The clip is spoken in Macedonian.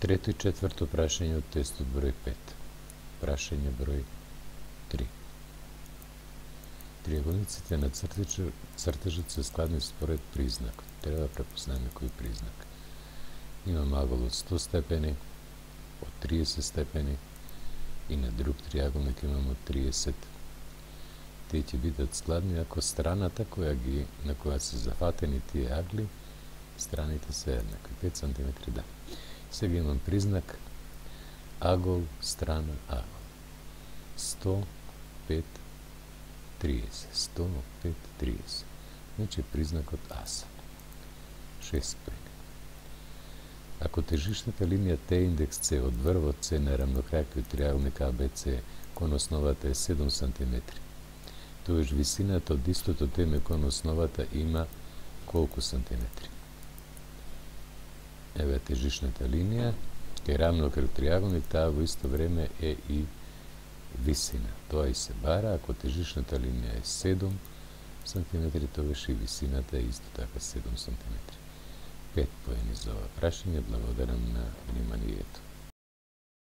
Трето и четврто прашање од тестот број 5. Прашање број 3. Триаголниците на цртежот се складни според признакот. Треба да препознаеме кој признак. Имам агол од 100 степени, од 30 степени и на друг триаголник имам од 30. Тие ќе бидат складни ако страната на која се зафатени тие агли, страните се еднакви, 5 см да. Сега имам признак агол, страна, агол. 100, 5, 30. 100, 5, 30. Значи признакот аса. 6 поени. Ако тежишната линија Т индекс С од врвот С на рамнокрајкиот триаголник АБЦ кон основата е 7 см, тогаш висината од истото теме кон основата има колку сантиметри? Еве тежишната линија, кај рамнокрај триаголник, таа во исто време е и висина. Тоа и се бара, ако тежишната линија е 7 см, тогаш и висината е исто така 7 см. 5 поени за ова прашање. Благодарам на вниманието.